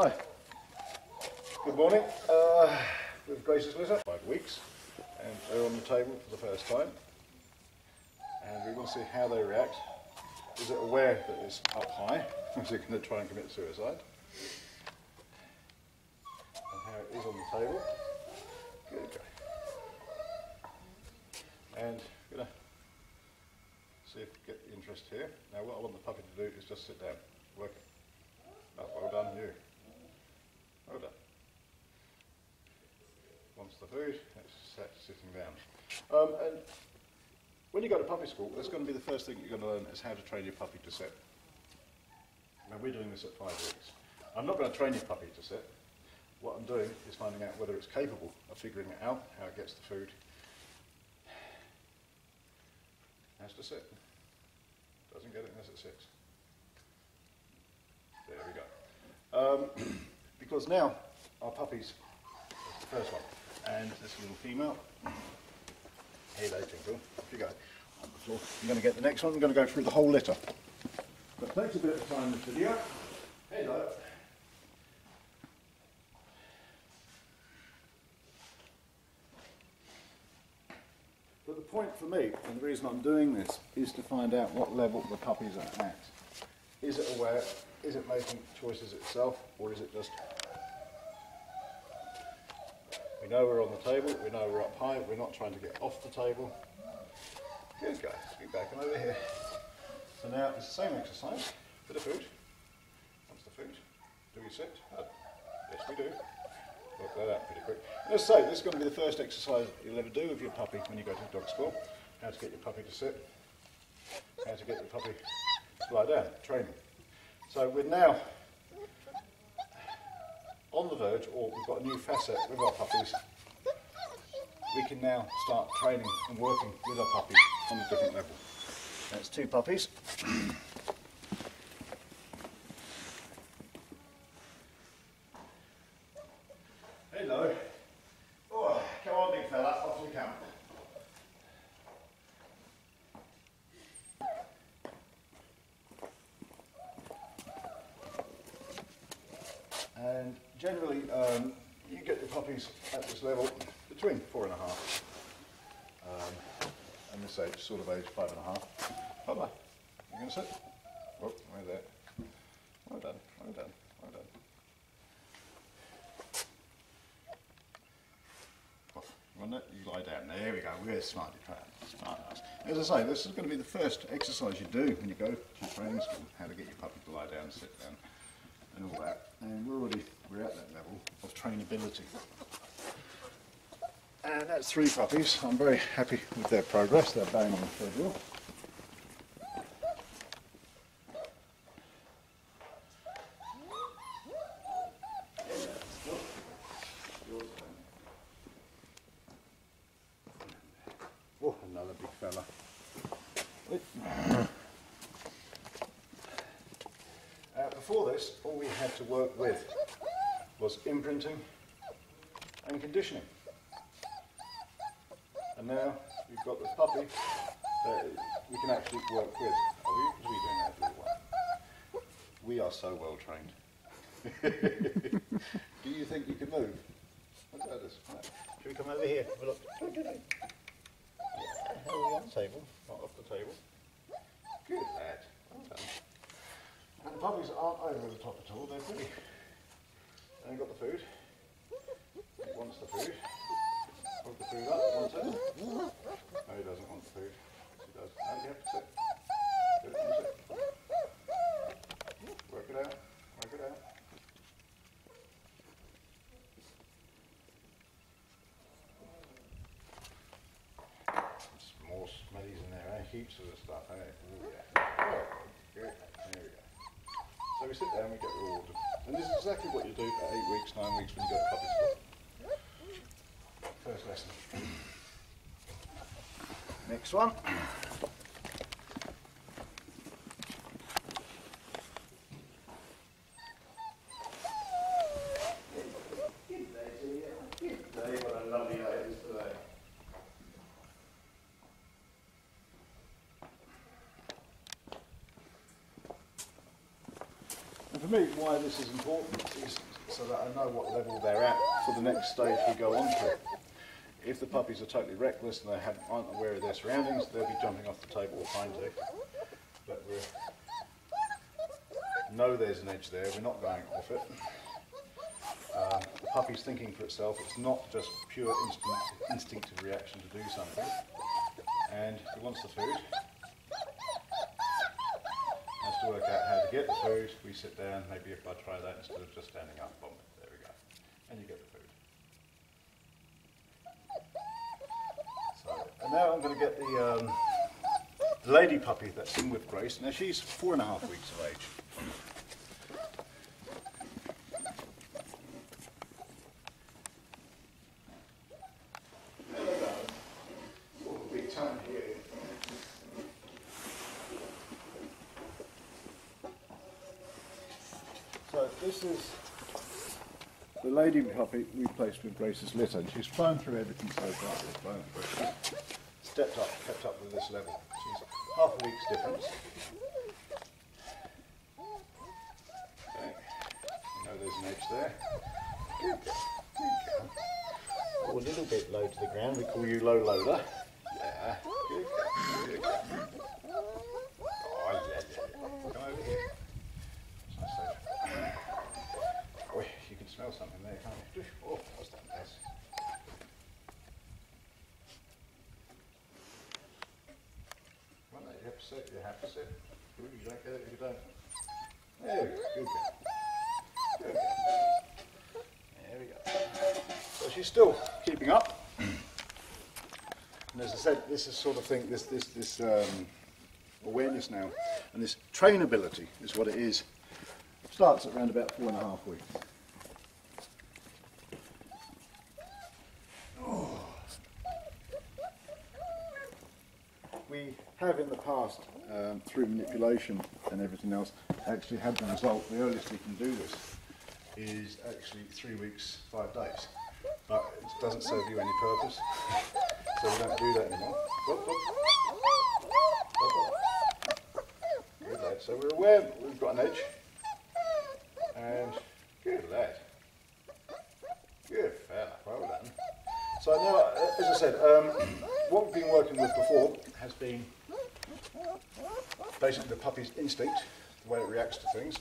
Hi, good morning. With Grace's litter, 5 weeks, and they're on the table for the first time. And we want to see how they react. Is it aware that it's up high? Is it going to try and commit suicide? And how it is on the table. Good. And I'm going to see if we get the interest here. Now what I want the puppy to do is just sit down, work. Oh, well done, you. Well done. Wants the food, it's sitting down. And when you go to puppy school, that's going to be the first thing you're going to learn is how to train your puppy to sit. Now we're doing this at 5 weeks. I'm not going to train your puppy to sit. What I'm doing is finding out whether it's capable of figuring it out, how it gets the food. Has to sit. Doesn't get it unless it sits. There we go. Because now our puppies, that's the first one, and this little female, here they tinkle, off you go, on the floor. I'm going to get the next one, I'm going to go through the whole litter. But it takes a bit of time in the video. Hello. But the point for me, and the reason I'm doing this, is to find out what level the puppies are at. Is it aware? Is it making choices itself, or is it just... We know we're on the table, we know we're up high, we're not trying to get off the table. Good guys, get back and over here. So now it's the same exercise, bit of food. What's the food? Do we sit? Yes we do. Work that out pretty quick. As I say, this is going to be the first exercise you'll ever do with your puppy when you go to dog school. How to get your puppy to sit, how to get your puppy to lie down, training. So we're now on the verge, or we've got a new facet with our puppies. We can now start training and working with our puppies on a different level. That's 2 puppies. Hello. Oh, come on big fella, off you come. And generally, you get your puppies at this level between 4.5 and this age, sort of age 5.5. Bye-bye. You going to sit? Oh, right there. Well done, well done, well done. Off. You want that? You lie down. There we go. We're smart. Smart ass. As I say, this is going to be the first exercise you do when you go to training school, how to get your puppy to lie down, sit down, and all that. And we're at that level of trainability. And that's 3 puppies. I'm very happy with their progress. They're bang on the third wheel. Oh, another big fella. Before this, all we had to work with was imprinting and conditioning. And now we've got this puppy that we can actually work with. Are we doing that little one? We are so well trained. Do you think you can move? Look at this. Right. Should we come over here? Have a look. Yeah, how are we on the table? Not off the table. Good lad. Well done. And the puppies aren't over the top at all, they're pretty. And they've got the food. He wants the food. Hold the food up, wants it. No, he doesn't want the food. Yes, he does. No, you have to sit. Good, you sit. Work it out, work it out. Some more smellies in there, eh? Heaps of the stuff, eh? Ooh, yeah. Oh, good. There we go. So we sit down, we get rewarded. And this is exactly what you do for 8 weeks, 9 weeks when you go to puppy school. First lesson. Next one. Good day to you. Good day, what a lovely day it is today. And for for me, why this is important is so that I know what level they're at for the next stage we go on to. If the puppies are totally reckless and they aren't aware of their surroundings, they'll be jumping off the table or trying to. But we know there's an edge there, we're not going off it. The puppy's thinking for itself, it's not just pure instinctive reaction to do something. And if it wants the food, has to work out how to get the food. We sit down, maybe if I try that instead of just standing up, boom, there we go. And you get the food. So, and now I'm going to get the lady puppy that's in with Grace. Now she's 4.5 weeks of age. So this is the lady puppy we placed with Grace's litter, and she's flown through everything so far. She's stepped up, kept up with this level. She's half a week's difference. Okay. You know there's an edge there. Good girl. Good girl. Oh, a little bit low to the ground. We call you low loader. Yeah. Good girl. Good girl. Oh yeah, yeah. Come over here. Oh, you can smell something there, can't you? Oh, what's that mess? Well, no, you have to sit. You have to sit. You don't get it if you don't. There we go. Good girl. Good girl. There we go. So she's still keeping up. And as I said, this is sort of thing, this awareness now, and this trainability is what it is. Starts at around about 4.5 weeks. Oh. We have in the past, through manipulation and everything else, actually had the result. The earliest we can do this is actually 3 weeks, 5 days. But it doesn't serve you any purpose, so we don't do that anymore. Whoop, whoop. Whoop, whoop. Good lad. So we're aware we've got an edge. And good lad. Good fella, well done. So now, as I said, what we've been working with before has been basically the puppy's instinct, the way it reacts to things,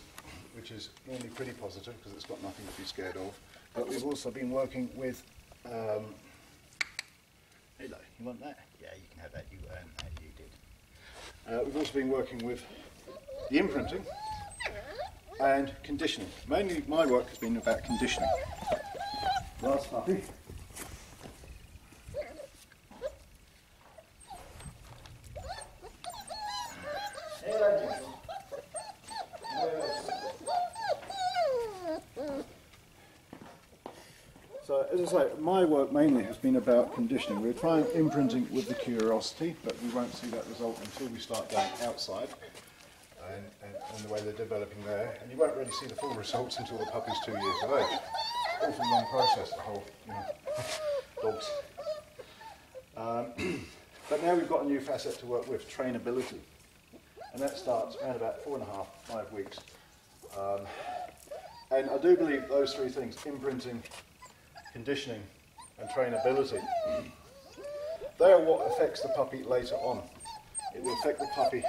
which is normally pretty positive because it's got nothing to be scared of. But we've also been working with, hello, you want that? Yeah, you can have that, you earned that, you did. We've also been working with the imprinting and conditioning. Mainly my work has been about conditioning. Last puppy. So as I say, my work mainly has been about conditioning. We're trying imprinting with the curiosity, but we won't see that result until we start going outside. And the way they're developing there, and you won't really see the full results until the puppy's 2 years of age. It's an awful long process, the whole, dogs. But now we've got a new facet to work with, trainability, and that starts around about 4.5, 5 weeks. And I do believe those 3 things, imprinting, conditioning, and trainability, they are what affects the puppy later on. It will affect the puppy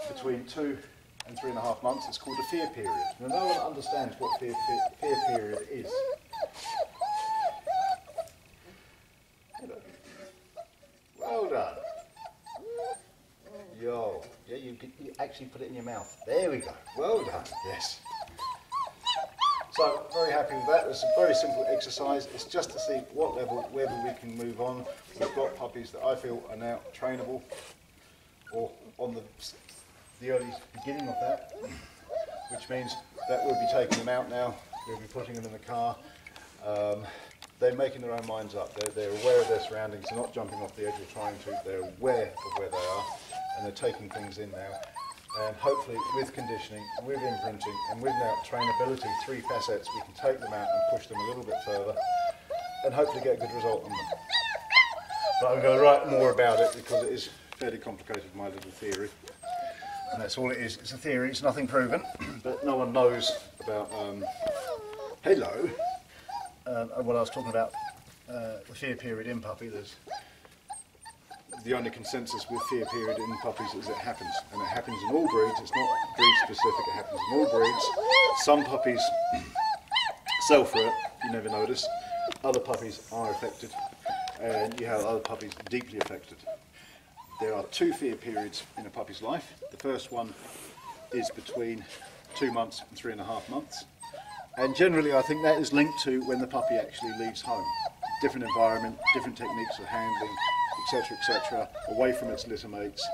between 2 and 3.5 months. It's called a fear period. Now, no one understands what fear period is. Well done. Yo, yeah, you actually put it in your mouth. There we go. Well done. Yes. So, very happy with that. It's a very simple exercise. It's just to see what level, whether we can move on. We've got puppies that I feel are now trainable, or on the early beginning of that, which means that we'll be taking them out now, we'll be putting them in the car. They're making their own minds up, they're aware of their surroundings, they're not jumping off the edge or trying to, they're aware of where they are, and they're taking things in now. And hopefully with conditioning, with imprinting, and with now trainability, 3 facets, we can take them out and push them a little bit further, and hopefully get a good result on them. But I'm going to write more about it because it is fairly complicated, my little theory. And that's all it is. It's a theory, it's nothing proven, but no one knows about, hello, what I was talking about, the fear period in puppy. There's the only consensus with fear period in puppies is it happens, and it happens in all breeds. It's not breed specific, it happens in all breeds. Some puppies sell through it, you never notice. Other puppies are affected, and you have other puppies deeply affected. There are 2 fear periods in a puppy's life. The first one is between 2 months and 3.5 months. And generally I think that is linked to when the puppy actually leaves home. Different environment, different techniques of handling, etc., away from its litter mates.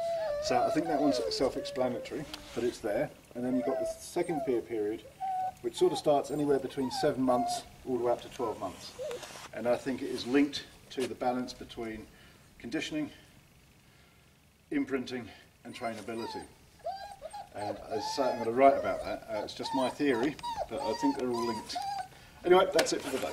So I think that one's self-explanatory, but it's there. And then you've got the second fear period, which sort of starts anywhere between 7 months all the way up to 12 months. And I think it is linked to the balance between conditioning, imprinting and trainability. And as I say, I'm going to write about that. It's just my theory, but I think they're all linked. Anyway, that's it for the day.